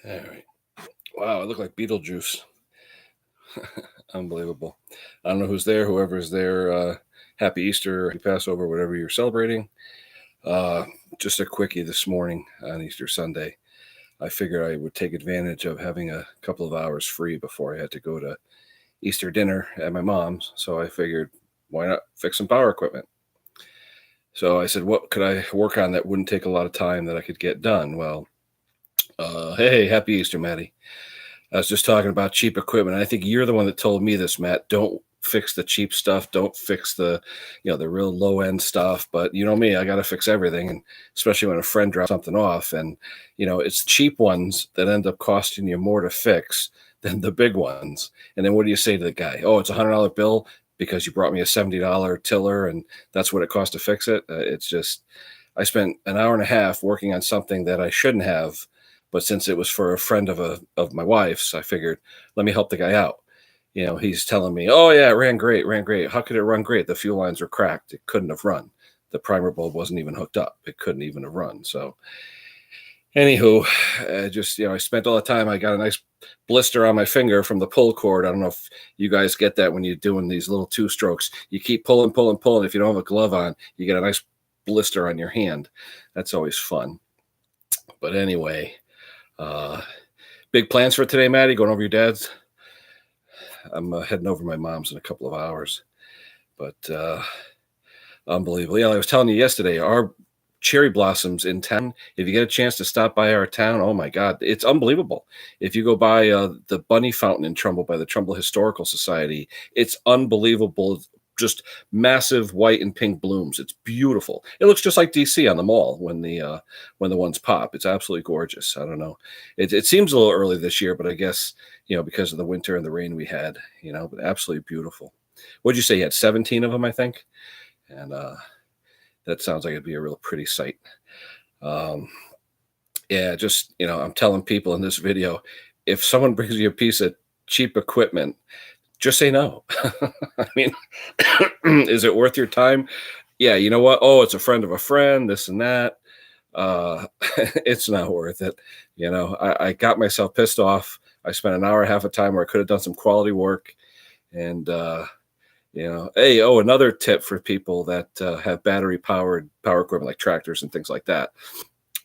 All right. Wow, I look like Beetlejuice. Unbelievable. I don't know who's there, whoever's there. Happy Easter, happy Passover, whatever you're celebrating. Uh, just a quickie this morning on Easter Sunday. I figured I would take advantage of having a couple of hours free before I had to go to Easter dinner at my mom's. So I figured, why not fix some power equipment? So I said, what could I work on that wouldn't take a lot of time that I could get done? Well, hey, happy Easter, Maddie. I was just talking about cheap equipment. I think you're the one that told me this, Matt. Don't fix the cheap stuff. Don't fix the real low end stuff. But you know me, I got to fix everything, and especially when a friend drops something off, and it's cheap ones that end up costing you more to fix than the big ones. And then what do you say to the guy? Oh, it's $100 bill because you brought me a $70 tiller, and that's what it cost to fix it. It's just I spent an hour and a half working on something that I shouldn't have, but since it was for a friend of my wife's, I figured let me help the guy out. He's telling me, "Oh yeah, it ran great, ran great. How could it run great? The fuel lines were cracked. It couldn't have run. The primer bulb wasn't even hooked up. It couldn't even have run." So, anywho, just I spent all the time. I got a nice blister on my finger from the pull cord. I don't know if you guys get that when you're doing these little two strokes. You keep pulling, pulling, pulling. If you don't have a glove on, you get a nice blister on your hand. That's always fun. But anyway. Uh, Big plans for today, Maddie? Going over your dad's? I'm heading over my mom's in a couple of hours. But unbelievable. Yeah, I was telling you yesterday, our cherry blossoms in town, if you get a chance to stop by our town, oh my God, it's unbelievable. If you go by the Bunny Fountain in Trumbull by the Trumbull Historical Society, it's unbelievable. Just massive white and pink blooms. It's beautiful. It looks just like DC on the mall when the ones pop. It's absolutely gorgeous. I don't know. It seems a little early this year, but I guess because of the winter and the rain we had. But absolutely beautiful. What'd you say? You had 17 of them, I think, and that sounds like it'd be a real pretty sight. Um, yeah, just I'm telling people in this video, if someone brings you a piece of cheap equipment, just say no. I mean, is it worth your time? Yeah, you know what? Oh, it's a friend of a friend, this and that. It's not worth it. I got myself pissed off. I spent an hour and a half of time where I could have done some quality work. And, hey, another tip for people that have battery powered power equipment like tractors and things like that.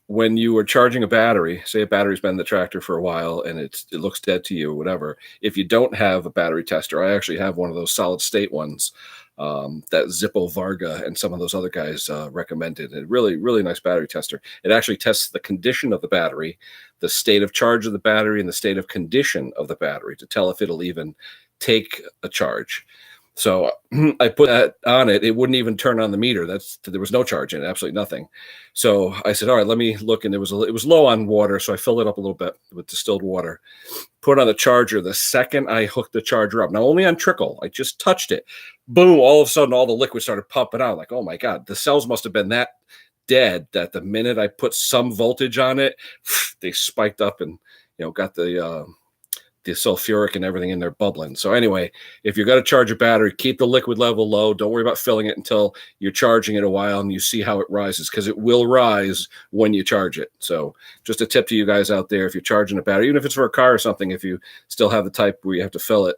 When you are charging a battery, say a battery's been in the tractor for a while and it looks dead to you or whatever, if you don't have a battery tester, I actually have one of those solid state ones that Zippo Varga and some of those other guys recommended. A really, really nice battery tester. It actually tests the condition of the battery, the state of charge of the battery, and the state of condition of the battery to tell if it'll even take a charge. So I put that on it. It wouldn't even turn on the meter. There was no charge in it, absolutely nothing. So I said, all right, let me look. And it was low on water. So I filled it up a little bit with distilled water, put on the charger. The second I hooked the charger up, now only on trickle, I just touched it. Boom, all of a sudden, all the liquid started pumping out. Like, oh my God, the cells must have been that dead that the minute I put some voltage on it, they spiked up and, got the sulfuric and everything in there bubbling. So anyway, if you're going to charge a battery, keep the liquid level low. Don't worry about filling it until you're charging it a while and you see how it rises, because it will rise when you charge it. So just a tip to you guys out there, if you're charging a battery, even if it's for a car or something, if you still have the type where you have to fill it,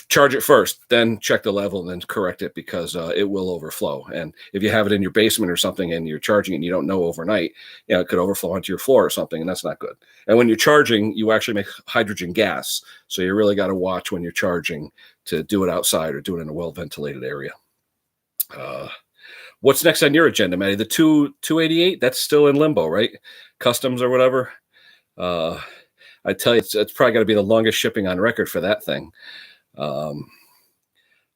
charge it first, then check the level and then correct it, because it will overflow. And if you have it in your basement or something and you're charging it and you don't know overnight, it could overflow onto your floor or something, and that's not good. And when you're charging, you actually make hydrogen gas. So you really got to watch when you're charging to do it outside or do it in a well-ventilated area. What's next on your agenda, Matty? The 288, that's still in limbo, right? Customs or whatever. I tell you, it's probably got to be the longest shipping on record for that thing.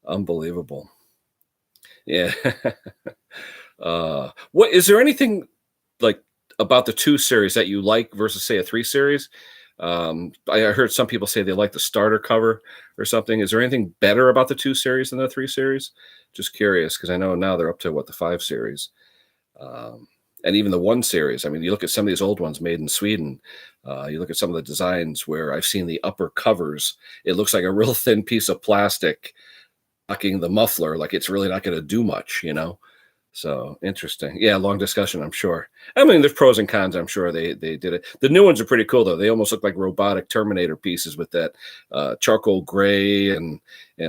Unbelievable. Yeah. What is there anything like about the 2 series that you like versus say a 3 series? I heard some people say they like the starter cover or something. Is there anything better about the 2 series than the 3 series? Just curious, because I know now they're up to the 5 series. And even the 1 series. I mean, you look at some of these old ones made in Sweden. You look at some of the designs where I've seen the upper covers. It looks like a real thin piece of plastic blocking the muffler. Like it's really not going to do much, So interesting. Yeah, long discussion, I'm sure. I mean, there's pros and cons. I'm sure they did it. The new ones are pretty cool though. They almost look like robotic Terminator pieces with that charcoal gray and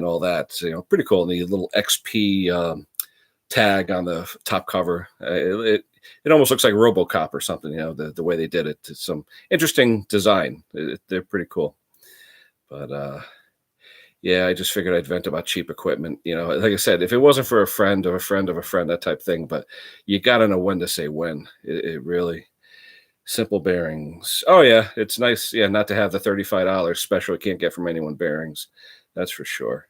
all that. So, pretty cool. And the little XP tag on the top cover. It almost looks like RoboCop or something. The way they did it. It's some interesting design. They're pretty cool. But yeah, I just figured I'd vent about cheap equipment. Like I said, if it wasn't for a friend of a friend of a friend, that type thing. But you got to know when to say when. It really simple bearings. Oh yeah, it's nice. Yeah, not to have the $35 special you can't get from anyone bearings. That's for sure.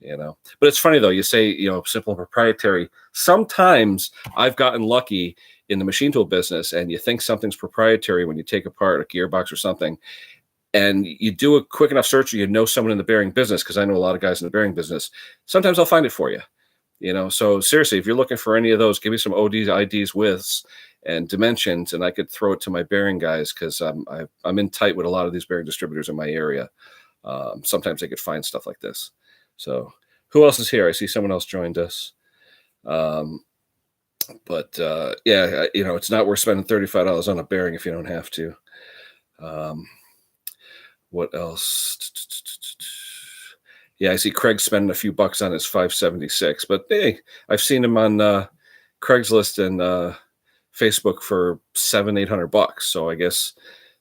But it's funny though. You say simple and proprietary. Sometimes I've gotten lucky in the machine tool business, and you think something's proprietary when you take apart a gearbox or something and you do a quick enough search, or someone in the bearing business, because I know a lot of guys in the bearing business. Sometimes I'll find it for you. So seriously, if you're looking for any of those, give me some ODs, IDs, widths, and dimensions, and I could throw it to my bearing guys, because I'm in tight with a lot of these bearing distributors in my area. Sometimes they could find stuff like this. So who else is here? I see someone else joined us. But yeah, it's not worth spending $35 on a bearing if you don't have to. What else? Yeah, I see Craig spending a few bucks on his 576, but hey, I've seen him on Craigslist and Facebook for $700-800. So I guess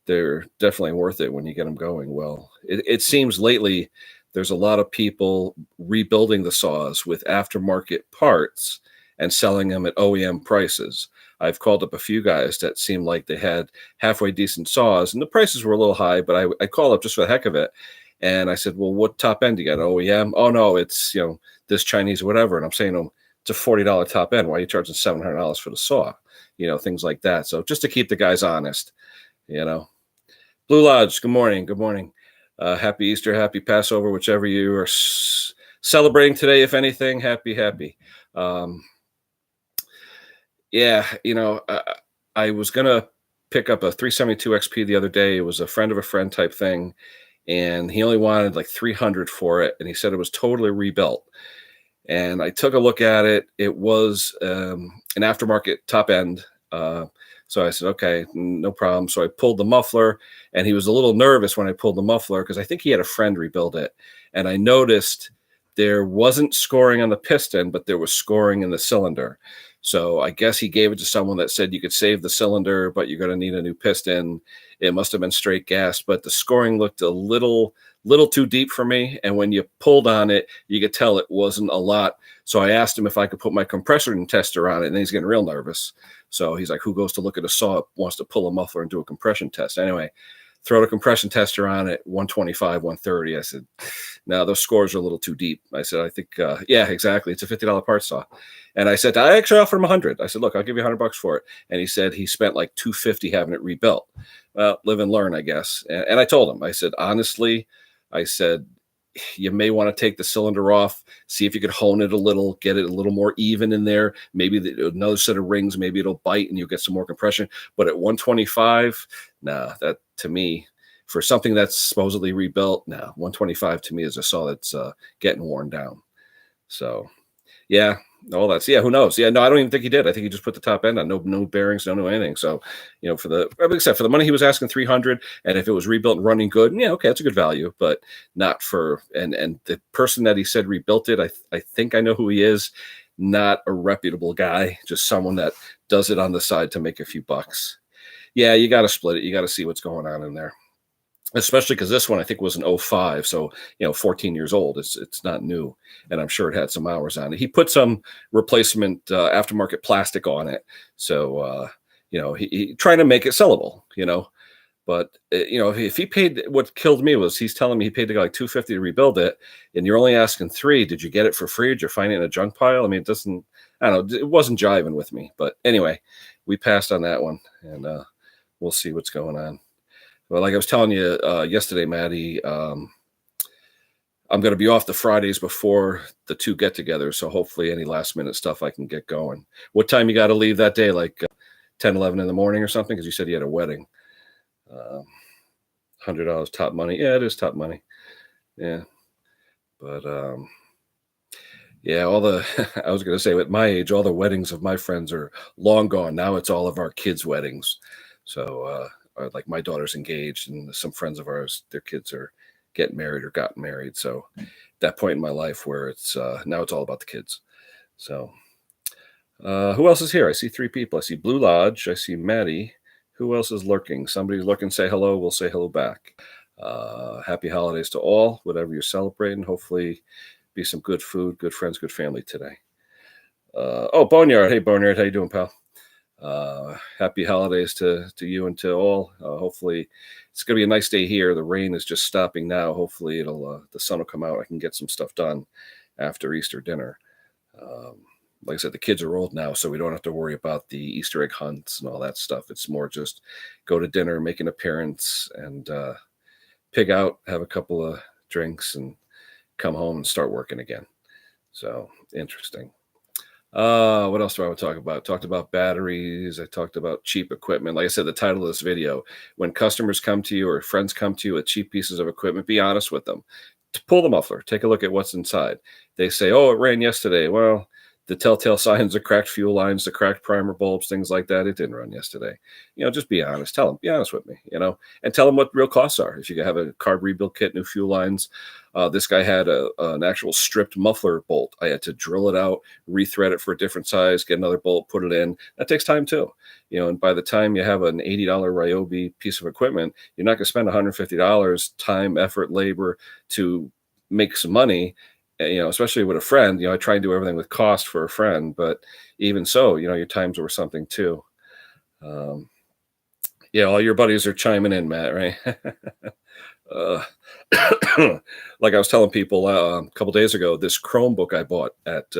they're definitely worth it when you get them going. Well, it seems lately there's a lot of people rebuilding the saws with aftermarket parts and selling them at OEM prices. I've called up a few guys that seemed like they had halfway decent saws, and the prices were a little high, but I called up just for the heck of it. And I said, well, what top end do you got? OEM? Oh, no, it's, this Chinese or whatever. And I'm saying to them, it's a $40 top end. Why are you charging $700 for the saw? Things like that. So just to keep the guys honest, Blue Lodge, good morning. Good morning. Happy Easter, happy Passover, whichever you are celebrating today, if anything. Happy. Yeah, I was going to pick up a 372 XP the other day. It was a friend of a friend type thing, and he only wanted like 300 for it, and he said it was totally rebuilt. And I took a look at it. It was an aftermarket top end. So I said, okay, no problem. So I pulled the muffler, and he was a little nervous when I pulled the muffler, because I think he had a friend rebuild it. And I noticed there wasn't scoring on the piston, but there was scoring in the cylinder. So I guess he gave it to someone that said you could save the cylinder, but you're going to need a new piston. It must have been straight gas, but the scoring looked a little too deep for me. And when you pulled on it, you could tell it wasn't a lot. So I asked him if I could put my compressor tester on it, and he's getting real nervous. So he's like, who goes to look at a saw, wants to pull a muffler and do a compression test? Anyway, throw the compression tester on it, 125, 130. I said, no, those scores are a little too deep. I said, I think, yeah, exactly. It's a $50 part saw. And I said, I actually offered him 100. I said, look, I'll give you $100 for it. And he said he spent like 250 having it rebuilt. Well, live and learn, I guess. And I told him, I said, honestly, I said, you may want to take the cylinder off, see if you could hone it a little, get it a little more even in there. Maybe another set of rings, maybe it'll bite and you'll get some more compression. But at 125, nah, that to me, for something that's supposedly rebuilt, nah, 125 to me is a saw that's getting worn down. So, yeah, all that's, yeah, who knows? Yeah, no, I don't even think he did. I think he just put the top end on, no bearings, no anything. So, except for the money he was asking, 300, and if it was rebuilt and running good, yeah, okay, that's a good value, but not for, and the person that he said rebuilt it, I think I know who he is. Not a reputable guy, just someone that does it on the side to make a few bucks. Yeah, you got to split it. You got to see what's going on in there. Especially because this one I think was an 05, so 14 years old. It's not new, and I'm sure it had some hours on it. He put some replacement aftermarket plastic on it, so he trying to make it sellable. But if he paid, what killed me was he's telling me he paid the guy like 250 to rebuild it, and you're only asking 3. Did you get it for free? Did you find it in a junk pile? I mean, it doesn't. I don't know. It wasn't jiving with me, but anyway, we passed on that one, and we'll see what's going on. Well, like I was telling you yesterday, Maddie, I'm going to be off the Fridays before the 2 get-togethers, so hopefully any last-minute stuff I can get going. What time you got to leave that day, like 10, 11 in the morning or something? Because you said you had a wedding. $100 top money. Yeah, it is top money. Yeah. But, Yeah, all the I was gonna say at my age, all the weddings of my friends are long gone. Now it's all of our kids' weddings. So like my daughter's engaged and some friends of ours, their kids are getting married or gotten married. So that point in my life where it's now it's all about the kids. So who else is here? I see three people. I see Blue Lodge, I see Maddie. Who else is lurking? Somebody's lurking, say hello, we'll say hello back. Happy holidays to all, whatever you're celebrating. Hopefully be some good food, good friends, good family today. Oh, Boneyard. Hey, Boneyard. How you doing, pal? Happy holidays to you and to all. Hopefully, it's going to be a nice day here. The rain is just stopping now. Hopefully, it'll the sun will come out. I can get some stuff done after Easter dinner. Um, like I said, the kids are old now, so we don't have to worry about the Easter egg hunts and all that stuff. It's more just go to dinner, make an appearance, and pig out, have a couple of drinks, and come home and start working again. So interesting. What else do I want to talk about? Talked about batteries. I talked about cheap equipment. Like I said, the title of this video, when customers come to you or friends come to you with cheap pieces of equipment, be honest with them. To pull the muffler, take a look at what's inside. They say, oh, it ran yesterday. Well, the telltale signs, the cracked fuel lines, the cracked primer bulbs, things like that. It didn't run yesterday. Just be honest. Tell them, be honest with me, and tell them what real costs are. If you have a carb rebuild kit, new fuel lines, this guy had an actual stripped muffler bolt. I had to drill it out, rethread it for a different size, get another bolt, put it in. That takes time too. And by the time you have an $80 Ryobi piece of equipment, you're not going to spend $150 time, effort, labor to make some money. Especially with a friend. I try and do everything with cost for a friend, but even so, your time's worth something too. Yeah, all your buddies are chiming in, Matt, right? uh, like I was telling people a couple days ago, this Chromebook I bought at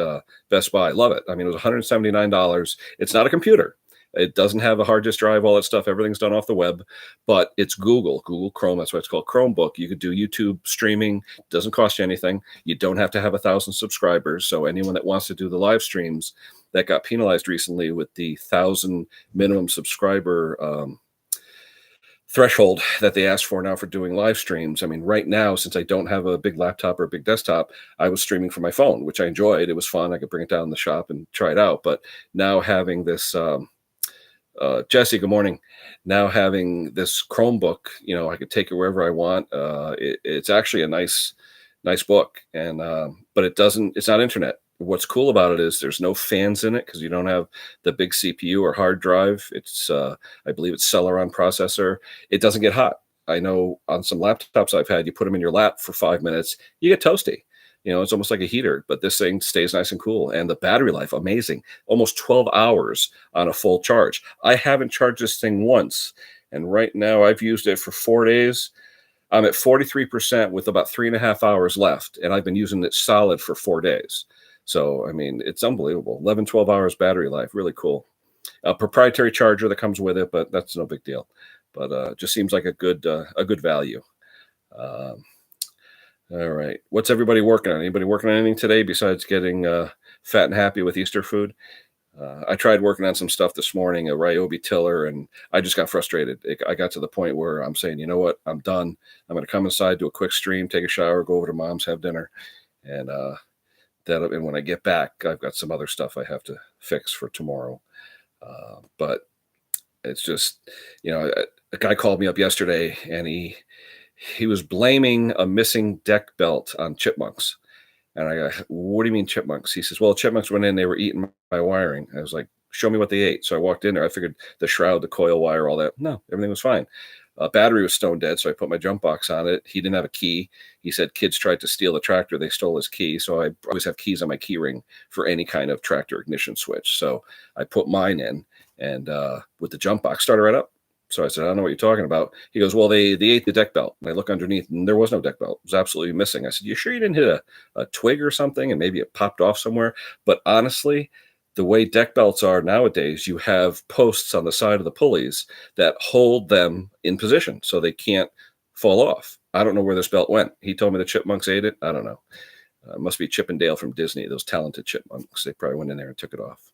Best Buy, love it. I mean, it was $179. It's not a computer. It doesn't have a hard disk drive, all that stuff. Everything's done off the web, but it's Google Chrome. That's why it's called Chromebook. You could do YouTube streaming. Doesn't cost you anything. You don't have to have 1,000 subscribers. So anyone that wants to do the live streams that got penalized recently with the 1,000 minimum subscriber threshold that they asked for now for doing live streams. I mean, right now, since I don't have a big laptop or a big desktop, I was streaming from my phone, which I enjoyed. It was fun. I could bring it down in the shop and try it out. But now having this, Jesse, good morning. Now having this Chromebook, I could take it wherever I want. It's actually a nice book, and but it's not internet. What's cool about it is there's no fans in it because you don't have the big CPU or hard drive. It's I believe it's Celeron processor. It doesn't get hot. I know on some laptops I've had, you put them in your lap for 5 minutes, you get toasty. It's almost like a heater, but this thing stays nice and cool. And the battery life, amazing. Almost 12 hours on a full charge. I haven't charged this thing once. And right now I've used it for 4 days. I'm at 43% with about 3.5 hours left. And I've been using it solid for 4 days. So, I mean, it's unbelievable. 11, 12 hours battery life. Really cool. A proprietary charger that comes with it, but that's no big deal. But just seems like a good value. Um, all right. What's everybody working on? Anybody working on anything today besides getting fat and happy with Easter food? I tried working on some stuff this morning, a Ryobi tiller, and I just got frustrated. I got to the point where I'm saying, you know what? I'm done. I'm going to come inside, do a quick stream, take a shower, go over to mom's, have dinner. And and when I get back, I've got some other stuff I have to fix for tomorrow. But it's just, a guy called me up yesterday and he was blaming a missing deck belt on chipmunks. And I go, what do you mean chipmunks? He says, well, chipmunks went in, they were eating my wiring. I was like, show me what they ate. So I walked in there. I figured the shroud, the coil wire, all that. No, everything was fine. Battery was stone dead. So I put my jump box on it. He didn't have a key. He said kids tried to steal the tractor. They stole his key. So I always have keys on my key ring for any kind of tractor ignition switch. So I put mine in and with the jump box, started right up. So I said, I don't know what you're talking about. He goes, well, they ate the deck belt. And I look underneath and there was no deck belt. It was absolutely missing. I said, you sure you didn't hit a twig or something and maybe it popped off somewhere? But honestly, the way deck belts are nowadays, you have posts on the side of the pulleys that hold them in position so they can't fall off. I don't know where this belt went. He told me the chipmunks ate it. I don't know. It must be Chip and Dale from Disney, those talented chipmunks. They probably went in there and took it off.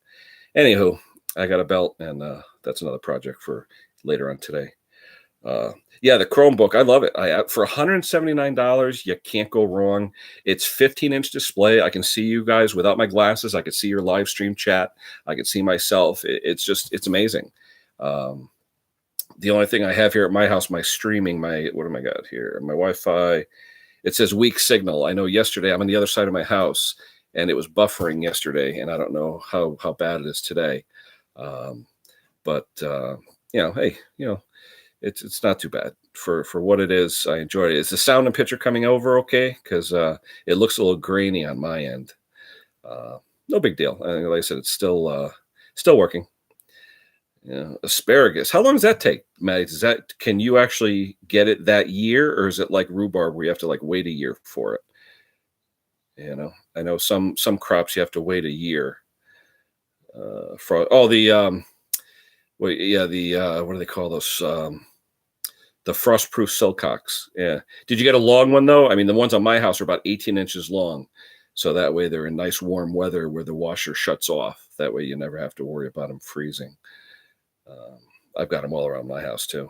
Anywho, I got a belt, and that's another project for later on today. Uh, yeah, the Chromebook, I love it. For $179, you can't go wrong. It's 15-inch display. I can see you guys without my glasses. I can see your live stream chat. I can see myself. It's amazing. Um, the only thing I have here at my house, my streaming, what am I got here? My Wi-Fi. It says weak signal. I know yesterday I'm on the other side of my house and it was buffering yesterday, and I don't know how bad it is today. Um, but hey, it's not too bad for what it is. I enjoy it. Is the sound and picture coming over okay? Because it looks a little grainy on my end. Uh, no big deal. Like I said, it's still working. Yeah, asparagus. How long does that take, Maddie? Can you actually get it that year, or is it like rhubarb where you have to like wait a year for it? I know some crops you have to wait a year for. Oh, the well, yeah, the what do they call those? The frost-proof silcox. Yeah. Did you get a long one though? I mean, the ones on my house are about 18 inches long, so that way they're in nice warm weather where the washer shuts off. That way you never have to worry about them freezing. Um, I've got them all around my house too.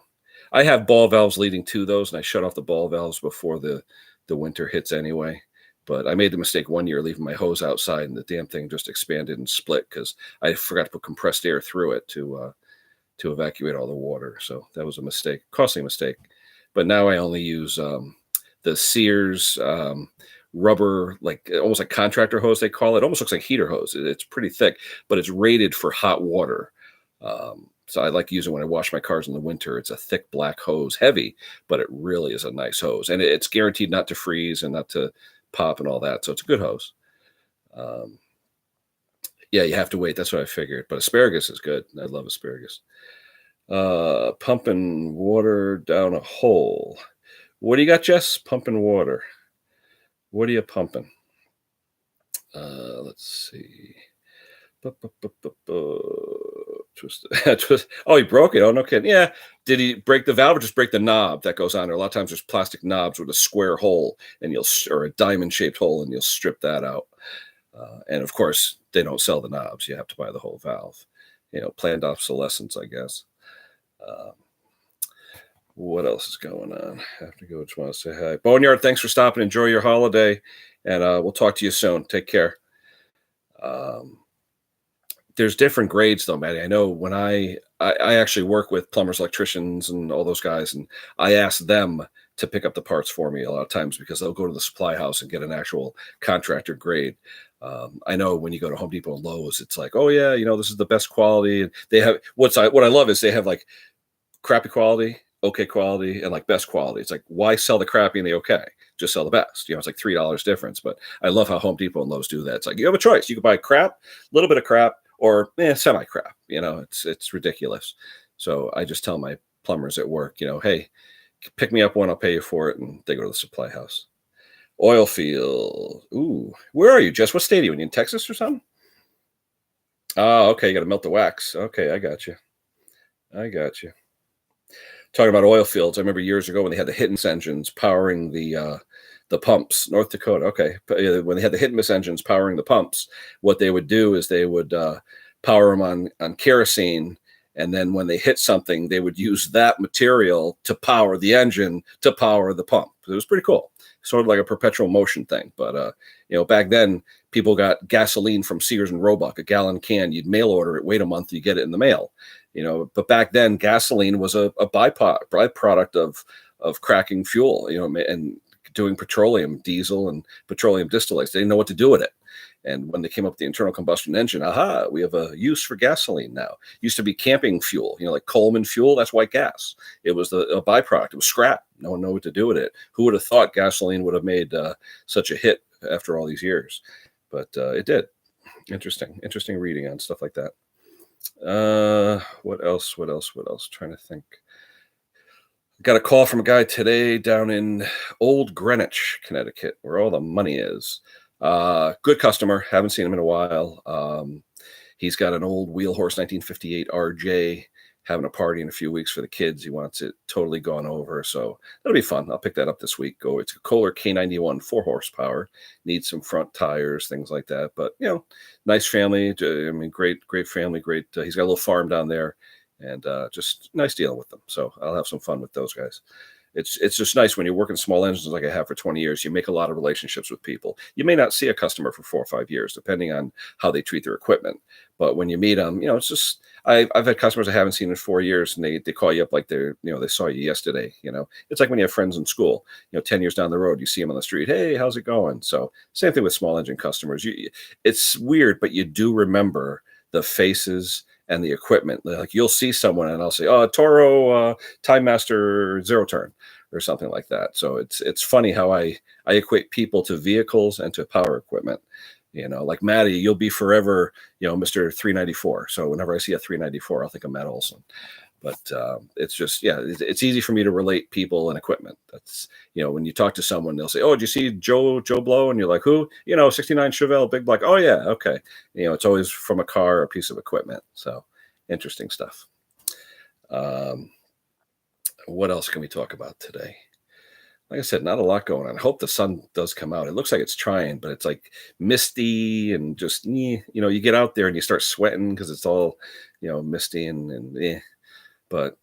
I have ball valves leading to those, and I shut off the ball valves before the winter hits anyway. But I made the mistake one year leaving my hose outside, and the damn thing just expanded and split because I forgot to put compressed air through it to evacuate all the water. So that was a mistake, costly mistake. But now I only use the Sears rubber, like almost like contractor hose, they call it. Almost looks like heater hose. It's pretty thick, but it's rated for hot water. So I like using when I wash my cars in the winter. It's a thick black hose, heavy, but it really is a nice hose. And it's guaranteed not to freeze and not to pop and all that. So it's a good hose. Um, yeah, you have to wait. That's what I figured. But asparagus is good. I love asparagus. Pumping water down a hole. What do you got, Jess? Pumping water. What are you pumping? Let's see. Twist. Oh, he broke it. Oh, no kidding. Yeah. Did he break the valve or just break the knob that goes on there? A lot of times there's plastic knobs with a square hole or a diamond shaped hole, and you'll strip that out. And of course, they don't sell the knobs. You have to buy the whole valve. Planned obsolescence, I guess. What else is going on? I have to go. Just want to say hi. Boneyard, thanks for stopping. Enjoy your holiday, and we'll talk to you soon. Take care. There's different grades though, Maddie. I know when I actually work with plumbers, electricians, and all those guys, and I ask them to pick up the parts for me a lot of times because they'll go to the supply house and get an actual contractor grade. I know when you go to Home Depot and Lowe's, it's like, oh yeah, this is the best quality. And they have what I love is they have like crappy quality, okay quality, and like best quality. It's like, why sell the crappy and the okay? Just sell the best. It's like $3 difference. But I love how Home Depot and Lowe's do that. It's like you have a choice. You can buy crap, a little bit of crap, or semi crap. It's ridiculous. So I just tell my plumbers at work, hey, pick me up one, I'll pay you for it, and they go to the supply house. Oil field. Ooh, where are you, Jess? What state are you in? You in Texas or something? Oh, okay. You got to melt the wax. Okay, I got you. Talking about oil fields, I remember years ago when they had the hit and miss engines powering the pumps. North Dakota. Okay, when they had the hit and miss engines powering the pumps, what they would do is they would power them on kerosene, and then when they hit something, they would use that material to power the engine to power the pump. It was pretty cool, sort of like a perpetual motion thing. But back then people got gasoline from Sears and Roebuck, a gallon can. You'd mail order it, wait a month, you get it in the mail. But back then gasoline was a byproduct of cracking fuel, and doing petroleum, diesel and petroleum distillates. They didn't know what to do with it. And when they came up with the internal combustion engine, we have a use for gasoline now. It used to be camping fuel, like Coleman fuel. That's white gas. It was a byproduct. It was scrap. No one knew what to do with it. Who would have thought gasoline would have made such a hit after all these years? But it did. Interesting reading on stuff like that. What else? Trying to think. Got a call from a guy today down in Old Greenwich, Connecticut, where all the money is. Good customer. Haven't seen him in a while. He's got an old Wheelhorse 1958 RJ, having a party in a few weeks for the kids. He wants it totally gone over. So that'll be fun. I'll pick that up this week. It's a Kohler K91, 4 horsepower, needs some front tires, things like that. But, nice family. I mean, great family. Great. He's got a little farm down there and just nice dealing with them. So I'll have some fun with those guys. It's just nice when you're working small engines like I have for 20 years. You make a lot of relationships with people. You may not see a customer for 4 or 5 years, depending on how they treat their equipment. But when you meet them, it's just I've had customers I haven't seen in 4 years, and they call you up like they saw you yesterday. It's like when you have friends in school. 10 years down the road, you see them on the street. Hey, how's it going? So same thing with small engine customers. It's weird, but you do remember the faces and the equipment. Like you'll see someone, and I'll say, "Oh, Toro Time Master Zero Turn," or something like that. So it's funny how I equate people to vehicles and to power equipment. Like Matty, you'll be forever, Mr. 394. So whenever I see a 394, I'll think of Matt Olson. But it's just, yeah, it's easy for me to relate people and equipment. That's, when you talk to someone, they'll say, "Oh, did you see Joe Blow?" And you're like, "Who?" 69 Chevelle, big black. "Oh yeah, okay." It's always from a car or a piece of equipment. So interesting stuff. What else can we talk about today? Like I said, not a lot going on. I hope the sun does come out. It looks like it's trying, but it's like misty and just, you get out there and you start sweating because it's all, misty and but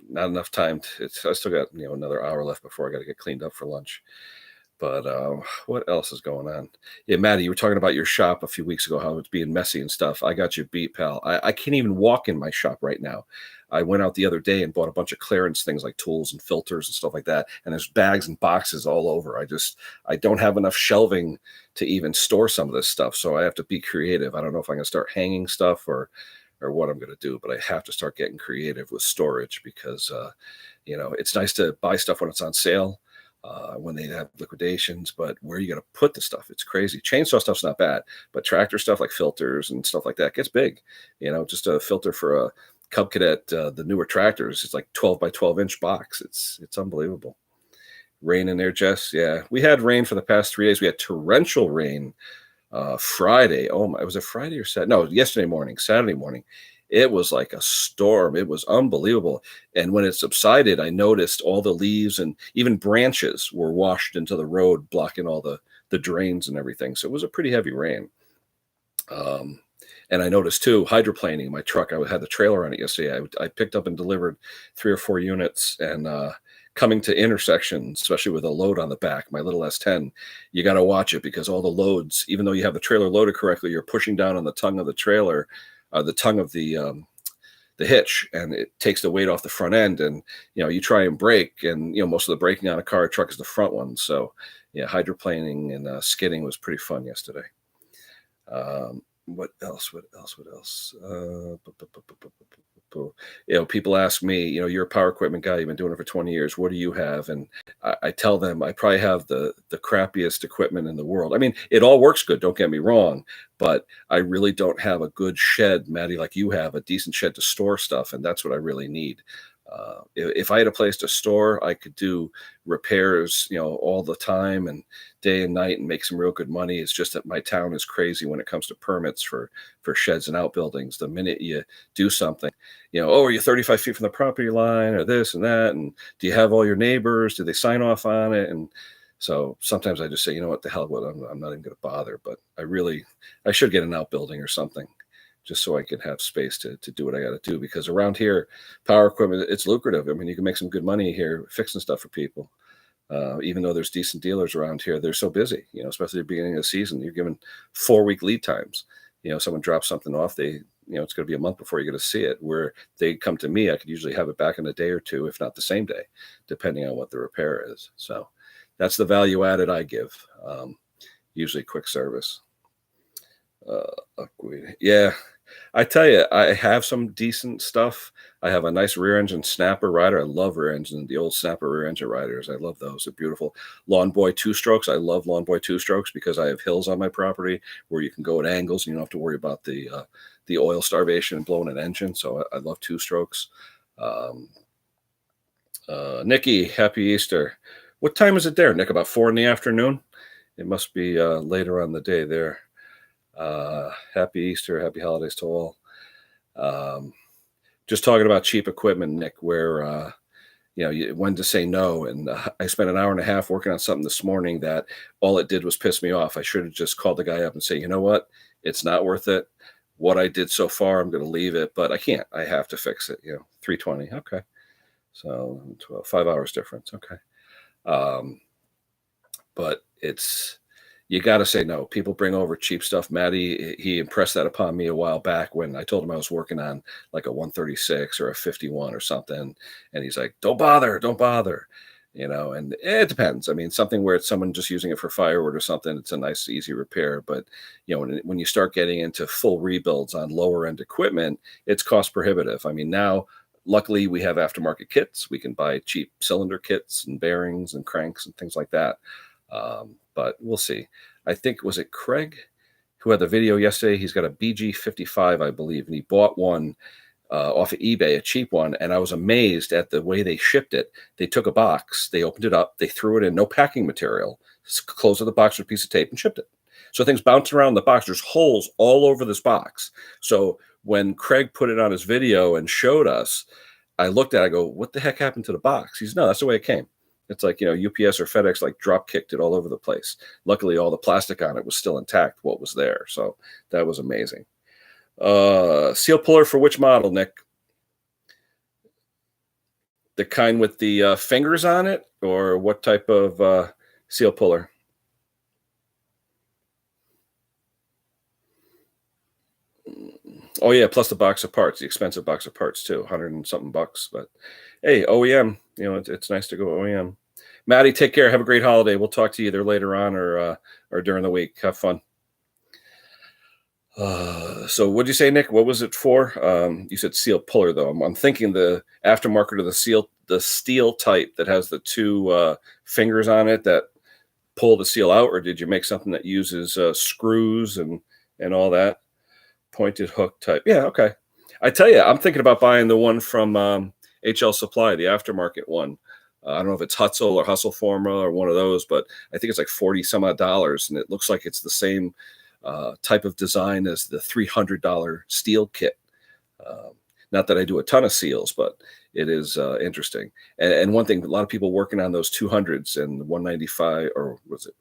not enough time. I still got, another hour left before I got to get cleaned up for lunch. But what else is going on? Yeah, Maddie, you were talking about your shop a few weeks ago, how it's being messy and stuff. I got you beat, pal. I can't even walk in my shop right now. I went out the other day and bought a bunch of clearance things like tools and filters and stuff like that. And there's bags and boxes all over. I don't have enough shelving to even store some of this stuff. So I have to be creative. I don't know if I'm going to start hanging stuff or what I'm going to do, but I have to start getting creative with storage because, it's nice to buy stuff when it's on sale. When they have liquidations, but where you got to put the stuff, it's crazy. Chainsaw stuff's not bad, but tractor stuff like filters and stuff like that gets big. Just a filter for a Cub Cadet, the newer tractors, it's like 12 by 12-inch box. It's unbelievable. Rain in there, Jess. Yeah, we had rain for the past 3 days. We had torrential rain Friday. Oh my, was it Friday or Saturday? No, yesterday morning, Saturday morning. It was like a storm. It was unbelievable. And when it subsided, I noticed all the leaves and even branches were washed into the road, blocking all the drains and everything. So it was a pretty heavy rain. And I noticed too, hydroplaning my truck. I had the trailer on it yesterday. I picked up and delivered 3 or 4 units, and coming to intersections, especially with a load on the back, my little S10, you got to watch it because all the loads, even though you have the trailer loaded correctly, you're pushing down on the tongue of the trailer, the tongue of the hitch, and it takes the weight off the front end. And you try and brake, and most of the braking on a car or truck is the front one. So yeah, hydroplaning and skidding was pretty fun yesterday. What else? People ask me, you're a power equipment guy, you've been doing it for 20 years. What do you have? And I tell them I probably have the crappiest equipment in the world. I mean, it all works good, don't get me wrong, but I really don't have a good shed, Maddie, like you have, a decent shed to store stuff. And that's what I really need. If I had a place to store, I could do repairs, all the time and day and night and make some real good money. It's just that my town is crazy when it comes to permits for sheds and outbuildings. The minute you do something, "Oh, are you 35 feet from the property line or this and that? And do you have all your neighbors? Do they sign off on it?" And so sometimes I just say, what the hell, I'm not even going to bother, but I should get an outbuilding or something, just so I can have space to do what I got to do. Because around here, power equipment, it's lucrative. I mean, you can make some good money here fixing stuff for people. Even though there's decent dealers around here, they're so busy, especially at the beginning of the season. You're given 4-week lead times. Someone drops something off, it's going to be a month before you're going to see it. Where they come to me, I could usually have it back in a day or two, if not the same day, depending on what the repair is. So that's the value added I give. Usually quick service. Yeah. I tell you, I have some decent stuff. I have a nice rear engine snapper rider. I love rear engine, the old snapper rear engine riders. I love those. They're beautiful. Lawn Boy 2-strokes. I love Lawn Boy 2-strokes because I have hills on my property where you can go at angles and you don't have to worry about the oil starvation and blowing an engine. So I love 2-strokes. Nikki, happy Easter. What time is it there, Nick? About 4 p.m? It must be later on the day there. Happy Easter, happy holidays to all. Just talking about cheap equipment, Nick, where when to say no. And I spent an hour and a half working on something this morning that all it did was piss me off. I should have just called the guy up and say, "You know what? It's not worth it. what I did so far. I'm going to leave it, but I can't. I have to fix it. 320. Okay. So 12, 5 hours difference. Okay. Um, but you got to say no. People bring over cheap stuff. Matty, he impressed that upon me a while back when I told him I was working on like a 136 or a 51 or something. And he's like, don't bother, don't bother. And it depends. I mean, something where it's someone just using it for firewood or something, it's a nice, easy repair. But, when you start getting into full rebuilds on lower end equipment, it's cost prohibitive. I mean, now, luckily, we have aftermarket kits. We can buy cheap cylinder kits and bearings and cranks and things like that. But we'll see. I think, was it Craig who had the video yesterday? He's got a BG55, I believe, and he bought one off of eBay, a cheap one. And I was amazed at the way they shipped it. They took a box, they opened it up, they threw it in, no packing material, closed the box with a piece of tape and shipped it. So things bouncing around the box. There's holes all over this box. So when Craig put it on his video and showed us, I looked at it, I go, what the heck happened to the box? He's, no, that's the way it came. It's like, UPS or FedEx like drop kicked it all over the place. Luckily, all the plastic on it was still intact, what was there. So that was amazing. Seal puller for which model, Nick? The kind with the fingers on it, or what type of seal puller? Oh yeah, plus the box of parts, the expensive box of parts too, 100 and something bucks. But hey, OEM, it's nice to go OEM. Maddie, take care. Have a great holiday. We'll talk to you either later on or during the week. Have fun. So what'd you say, Nick? What was it for? You said seal puller, though. I'm thinking the aftermarket of the steel type that has the two fingers on it that pull the seal out, or did you make something that uses screws and all that? Pointed hook type. Yeah, okay. I tell you, I'm thinking about buying the one from HL Supply, the aftermarket one. I don't know if it's Hutzel or Hustle Forma or one of those, but I think it's like 40 some odd dollars, and it looks like it's the same type of design as the $300 steel kit. Not that I do a ton of seals, but it is interesting. And one thing, a lot of people working on those 200s and 195, or was it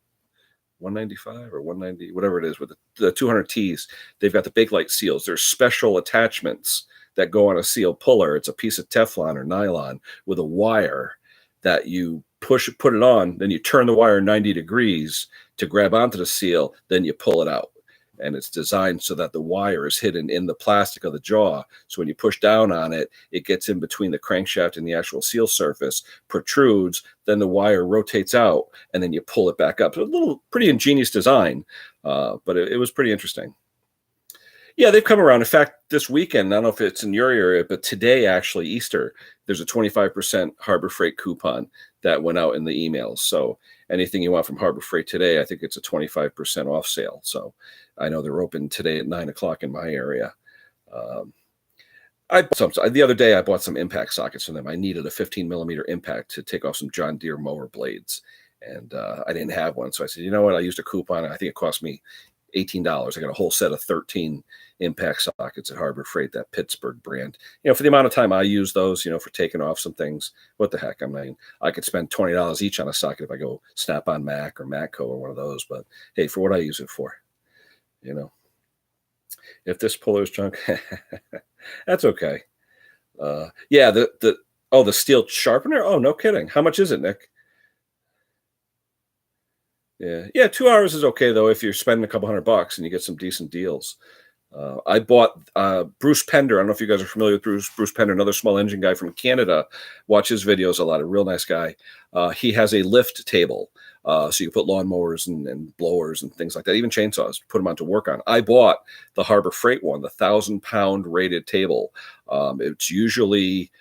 195 or 190, whatever it is, with the 200Ts, they've got the Bakelite seals. There's special attachments that go on a seal puller. It's a piece of Teflon or nylon with a wire that you put it on, then you turn the wire 90 degrees to grab onto the seal, then you pull it out. And it's designed so that the wire is hidden in the plastic of the jaw. So when you push down on it, it gets in between the crankshaft and the actual seal surface, protrudes, then the wire rotates out, and then you pull it back up. So a little pretty ingenious design, but it was pretty interesting. Yeah, they've come around. In fact, this weekend, I don't know if it's in your area, but today, actually, Easter, there's a 25% Harbor Freight coupon that went out in the emails. So anything you want from Harbor Freight today, I think it's a 25% off sale. So I know they're open today at 9 o'clock in my area. The other day, I bought some impact sockets from them. I needed a 15 millimeter impact to take off some John Deere mower blades. And I didn't have one. So I said, you know what? I used a coupon. I think it cost me $18. I got a whole set of 13 impact sockets at Harbor Freight, that Pittsburgh brand. For the amount of time I use those, for taking off some things, what the heck? I mean, I could spend $20 each on a socket if I go Snap-on Mac or Matco or one of those. But hey, for what I use it for, if this puller's junk, that's okay. Yeah, the steel sharpener. Oh, no kidding. How much is it, Nick? Yeah. 2 hours is okay though if you're spending a couple $100 and you get some decent deals. I bought Bruce Pender. I don't know if you guys are familiar with Bruce Pender, another small engine guy from Canada. Watch his videos a lot. A real nice guy. He has a lift table, so you can put lawnmowers and blowers and things like that, even chainsaws, put them on to work on. I bought the Harbor Freight one, the 1,000-pound rated table. It's usually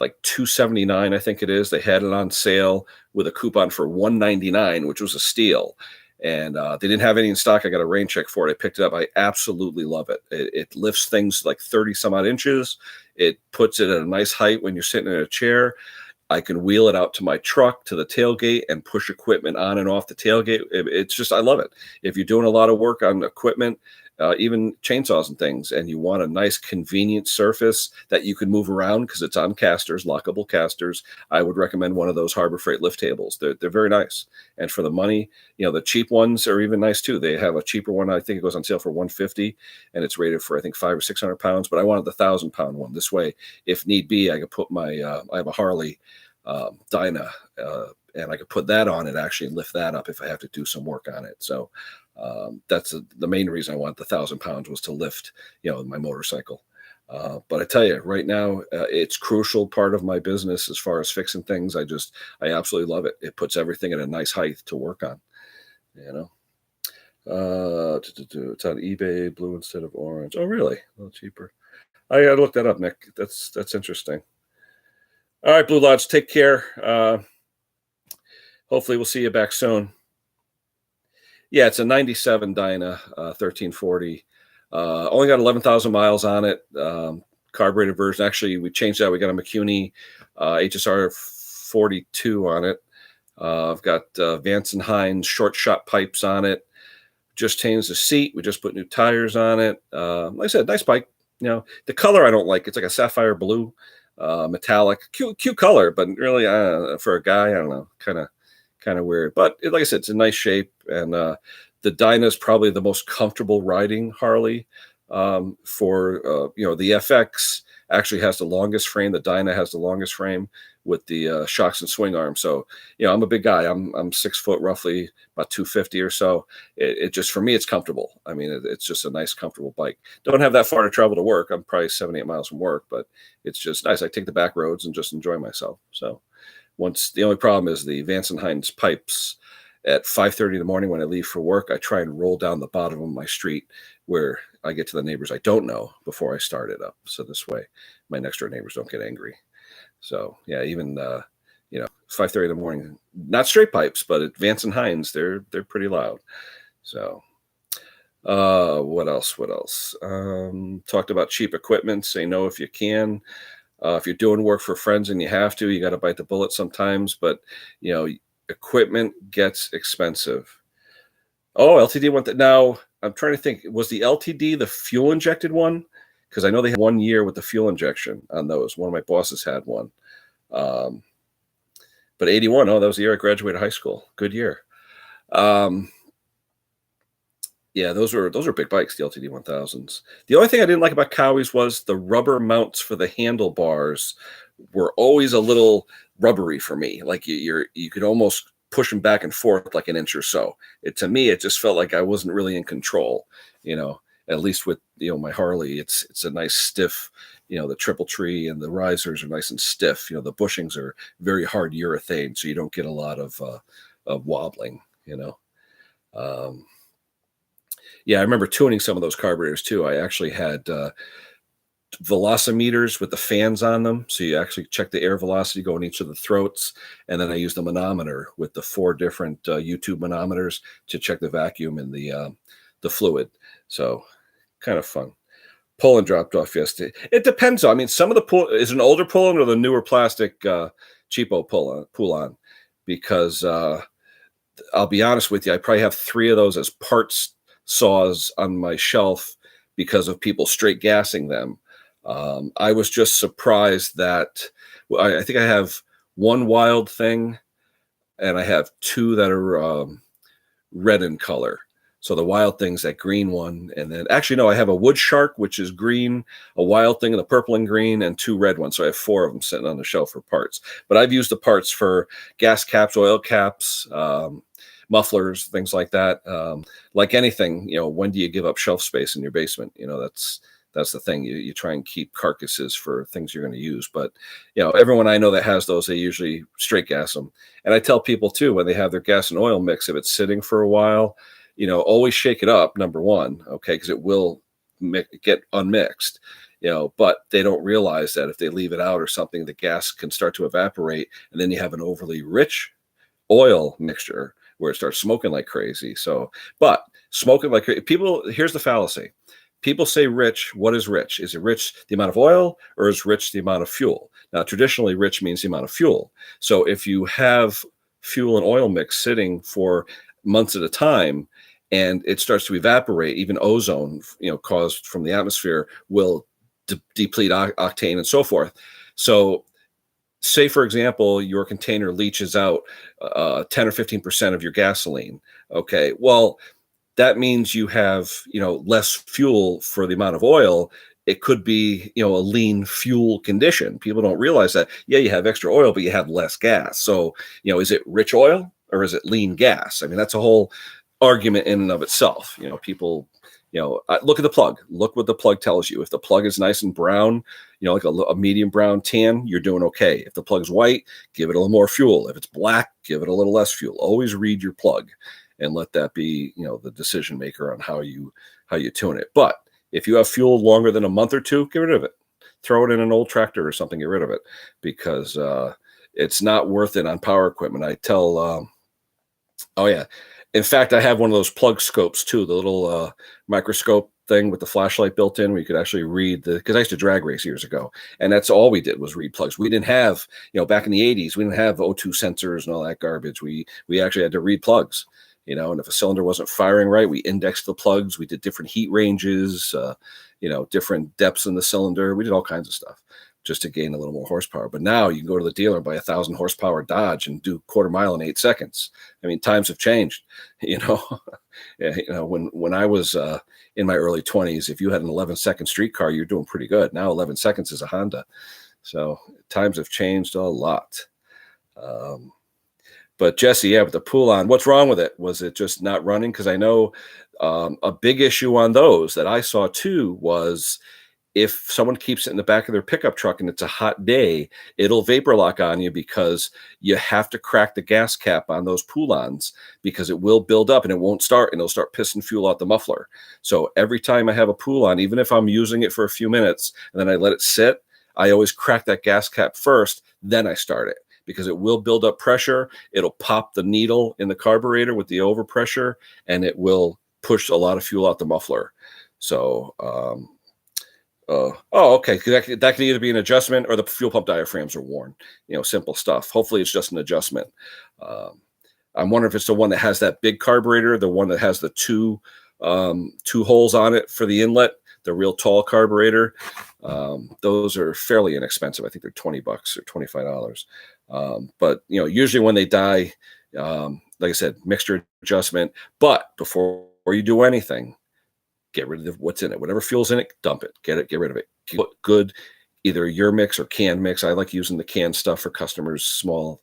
like $279, I think it is. They had it on sale with a coupon for $199, which was a steal. And they didn't have any in stock. I got a rain check for it. I picked it up. I absolutely love it. It lifts things like 30 some odd inches. It puts it at a nice height when you're sitting in a chair. I can wheel it out to my truck, to the tailgate, and push equipment on and off the tailgate. It's just, I love it. If you're doing a lot of work on equipment, even chainsaws and things, and you want a nice convenient surface that you can move around because it's on casters, lockable casters, I would recommend one of those Harbor Freight lift tables. They're very nice. And for the money, the cheap ones are even nice too. They have a cheaper one. I think it goes on sale for 150 and it's rated for, I think, 500 or 600 pounds, but I wanted the 1,000-pound one. This way, if need be, I could put I have a Harley Dyna, and I could put that on it actually and lift that up if I have to do some work on it. So that's the main reason I want the 1,000 pounds was to lift, my motorcycle. But I tell you right now, it's crucial part of my business as far as fixing things. I absolutely love it. It puts everything at a nice height to work on, It's on eBay, blue instead of orange. Oh, really? A little cheaper. I gotta look that up, Nick. That's interesting. All right, Blue Lodge, take care. Hopefully we'll see you back soon. Yeah, it's a 97 Dyna 1340. Only got 11,000 miles on it. Carbureted version. Actually, we changed that. We got a McCuney HSR 42 on it. I've got Vance and Hines short shot pipes on it. Just changed the seat. We just put new tires on it. Like I said, nice bike. The color I don't like. It's like a sapphire blue, metallic, cute color, but really for a guy, I don't know, kind of weird. But like I said, it's in nice shape, and the Dyna is probably the most comfortable riding Harley. For the FX actually has the longest frame. The Dyna has the longest frame with the shocks and swing arms. So I'm a big guy. I'm 6 foot, roughly about 250 or so. It just, for me, it's comfortable. I mean, it's just a nice, comfortable bike. Don't have that far to travel to work. I'm probably 7-8 miles from work, but it's just nice. I take the back roads and just enjoy myself. So the only problem is the Vance and Hines pipes. At 5:30 in the morning when I leave for work, I try and roll down the bottom of my street where I get to the neighbors I don't know before I start it up. So this way, my next door neighbors don't get angry. So yeah, even 5:30 in the morning, not straight pipes, but at Vance and Hines, they're pretty loud. So what else? Talked about cheap equipment. Say no if you can. If you're doing work for friends and you have to, you got to bite the bullet sometimes. But equipment gets expensive. Oh, LTD one. Now I'm trying to think. Was the LTD the fuel injected one? Because I know they had 1 year with the fuel injection on those. One of my bosses had one. But 81. Oh, that was the year I graduated high school. Good year. Yeah, those are big bikes, the LTD 1000s. The only thing I didn't like about Cowies was the rubber mounts for the handlebars were always a little rubbery for me. Like you could almost push them back and forth like an inch or so. To me, it just felt like I wasn't really in control. At least with my Harley, it's a nice stiff. The triple tree and the risers are nice and stiff. The bushings are very hard urethane, so you don't get a lot of wobbling. Yeah, I remember tuning some of those carburetors too. I actually had velocimeters with the fans on them. So you actually check the air velocity going each of the throats. And then I used a manometer with the 4 different U-tube manometers to check the vacuum and the fluid. So kind of fun. Pull-in dropped off yesterday. It depends. I mean, some of the pull is an older pull-in or the newer plastic cheapo pull-on, because I'll be honest with you, I probably have 3 of those as parts saws on my shelf because of people straight gassing them. I was just surprised that I think I have 1 Wild Thing and I have 2 that are red in color. So the Wild Thing's that green one. And then actually, no, I have a Wood Shark, which is green, a Wild Thing in the purple and green, and 2 red ones. So I have 4 of them sitting on the shelf for parts. But I've used the parts for gas caps, oil caps, mufflers, things like that. Like anything, when do you give up shelf space in your basement? That's the thing. You try and keep carcasses for things you're going to use. But, everyone I know that has those, they usually straight gas them. And I tell people too, when they have their gas and oil mix, if it's sitting for a while, always shake it up, number one, okay, because it will get unmixed. But they don't realize that if they leave it out or something, the gas can start to evaporate, and then you have an overly rich oil mixture where it starts smoking like crazy. So, but smoking like people, here's the fallacy. People say rich. What is rich? Is it rich the amount of oil, or is rich the amount of fuel? Now, traditionally, rich means the amount of fuel. So if you have fuel and oil mix sitting for months at a time, and it starts to evaporate. Even ozone, caused from the atmosphere, will deplete octane and so forth. So say, for example, your container leaches out 10 or 15% of your gasoline. Okay, well, that means you have, less fuel for the amount of oil. It could be, a lean fuel condition. People don't realize that. Yeah, you have extra oil, but you have less gas. So, is it rich oil or is it lean gas? I mean, that's a whole argument in and of itself. People, look at the plug. Look what the plug tells you. If the plug is nice and brown, like a medium brown tan, you're doing okay. If the plug's white, give it a little more fuel. If it's black, give it a little less fuel. Always read your plug and let that be, the decision maker on how you tune it. But if you have fuel longer than a month or two, get rid of it. Throw it in an old tractor or something, get rid of it, because it's not worth it on power equipment. I tell, oh yeah. In fact, I have one of those plug scopes too, the little microscope thing with the flashlight built in, where you could actually read because I used to drag race years ago, and that's all we did was read plugs. We didn't have, back in the 80s, we didn't have O2 sensors and all that garbage. We actually had to read plugs, and if a cylinder wasn't firing right, we indexed the plugs. We did different heat ranges, different depths in the cylinder. We did all kinds of stuff just to gain a little more horsepower. But now you can go to the dealer and buy 1,000 horsepower Dodge and do quarter mile in 8 seconds. I mean, times have changed, Yeah, when I was in my early 20s, if you had an 11-second street car, you're doing pretty good. Now 11 seconds is a Honda. So times have changed a lot. But Jesse, yeah, with the Poulan, what's wrong with it? Was it just not running? Because I know a big issue on those that I saw too was, if someone keeps it in the back of their pickup truck and it's a hot day, it'll vapor lock on you, because you have to crack the gas cap on those Poulans, because it will build up and it won't start, and it'll start pissing fuel out the muffler. So every time I have a Poulan, even if I'm using it for a few minutes and then I let it sit, I always crack that gas cap first, then I start it, because it will build up pressure. It'll pop the needle in the carburetor with the overpressure, and it will push a lot of fuel out the muffler. So, okay. That can either be an adjustment or the fuel pump diaphragms are worn. Simple stuff. Hopefully, it's just an adjustment. I'm wondering if it's the one that has that big carburetor, the one that has the two holes on it for the inlet, the real tall carburetor. Those are fairly inexpensive. I think they're $20 or $25. But usually when they die, like I said, mixture adjustment. But before you do anything, get rid of what's in it. Whatever fuel's in it, dump it. Get rid of it. Put good, either your mix or canned mix. I like using the canned stuff for customers' small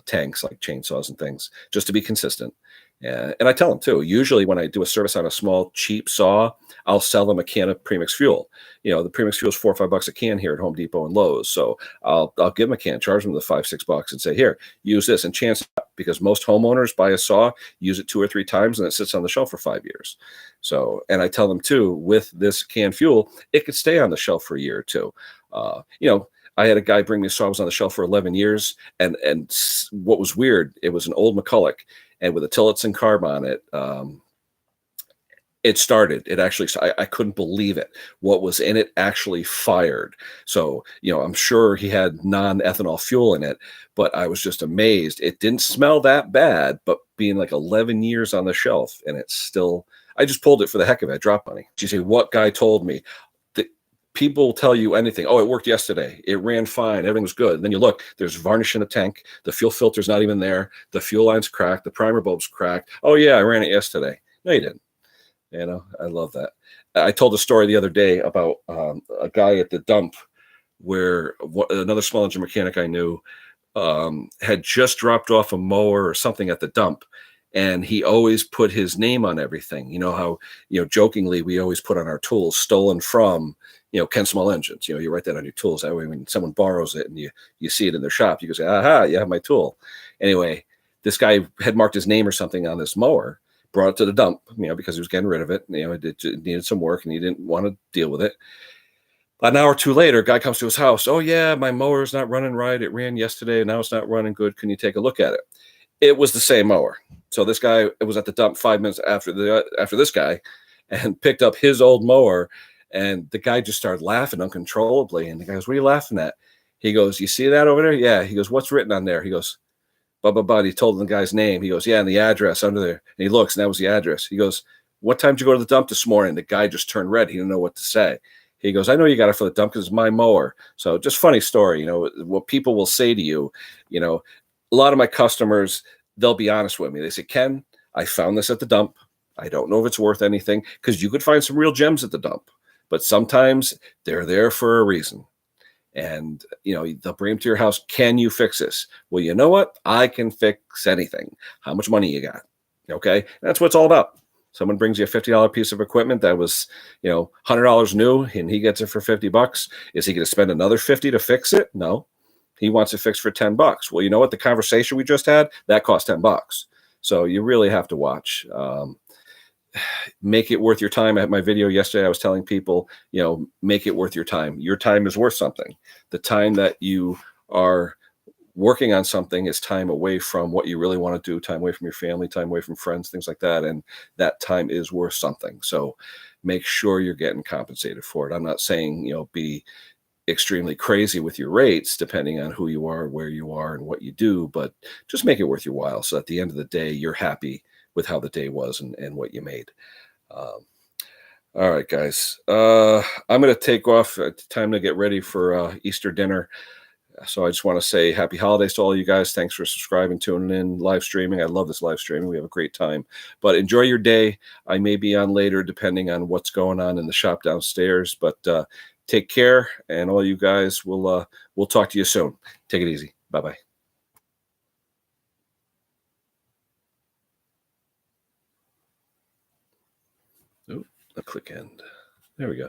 tanks like chainsaws and things, just to be consistent. And I tell them too, usually when I do a service on a small, cheap saw, I'll sell them a can of premix fuel. The premix fuel is $4 or $5 a can here at Home Depot and Lowe's. So I'll give them a can, charge them the $5 or $6 and say, here, use this. And chance, because most homeowners buy a saw, use it 2 or 3 times, and it sits on the shelf for 5 years. So, and I tell them too, with this canned fuel, it could stay on the shelf for a year or two. I had a guy bring me a saw that was on the shelf for 11 years. And what was weird, it was an old McCulloch, and with a Tillotson carb on it, it started. It actually, I couldn't believe it. What was in it actually fired. So, I'm sure he had non-ethanol fuel in it, but I was just amazed. It didn't smell that bad, but being like 11 years on the shelf, and it's still, I just pulled it for the heck of it. Drop money. You say, what guy told me? People will tell you anything. Oh, it worked yesterday. It ran fine. Everything was good. And then you look, there's varnish in the tank. The fuel filter's not even there. The fuel line's cracked. The primer bulb's cracked. Oh yeah, I ran it yesterday. No, you didn't. I love that. I told a story the other day about a guy at the dump where another small engine mechanic I knew had just dropped off a mower or something at the dump. And he always put his name on everything. How, jokingly, we always put on our tools, stolen from, Ken Small Engines. You write that on your tools. That way, when someone borrows it and you see it in their shop, you can say, aha, you have my tool. Anyway, this guy had marked his name or something on this mower, brought it to the dump, because he was getting rid of it. It needed some work and he didn't want to deal with it. An hour or two later, a guy comes to his house. Oh, yeah, my mower's not running right. It ran yesterday and now it's not running good. Can you take a look at it? It was the same mower. So this guy was at the dump 5 minutes after this guy and picked up his old mower, and the guy just started laughing uncontrollably. And the guy goes, what are you laughing at? He goes, you see that over there? Yeah. He goes, what's written on there? He goes, blah, blah, blah. He told the guy's name. He goes, yeah, and the address under there. And he looks, and that was the address. He goes, what time did you go to the dump this morning? The guy just turned red. He didn't know what to say. He goes, I know you got it for the dump because it's my mower. So just funny story, what people will say to you, a lot of my customers, they'll be honest with me. They say, Ken, I found this at the dump. I don't know if it's worth anything because you could find some real gems at the dump, but sometimes they're there for a reason. And they'll bring them to your house. Can you fix this? Well, you know what? I can fix anything. How much money you got? Okay, that's what it's all about. Someone brings you a $50 piece of equipment that was, $100 new, and he gets it for $50. Is he going to spend another 50 to fix it? No, he wants it fixed for $10. Well, you know what? The conversation we just had, that cost $10. So you really have to watch. Make it worth your time. At my video yesterday, I was telling people, make it worth your time. Your time is worth something. The time that you are working on something is time away from what you really want to do, time away from your family, time away from friends, things like that. And that time is worth something. So make sure you're getting compensated for it. I'm not saying, be extremely crazy with your rates, depending on who you are, where you are, and what you do, but just make it worth your while. So at the end of the day, you're happy with how the day was and what you made. All right, guys. I'm going to take off. Time to get ready for Easter dinner. So I just want to say happy holidays to all you guys. Thanks for subscribing, tuning in, live streaming. I love this live streaming. We have a great time. But enjoy your day. I may be on later depending on what's going on in the shop downstairs. But take care, and all you guys, we'll talk to you soon. Take it easy. Bye-bye. Oh, I'll click end. There we go.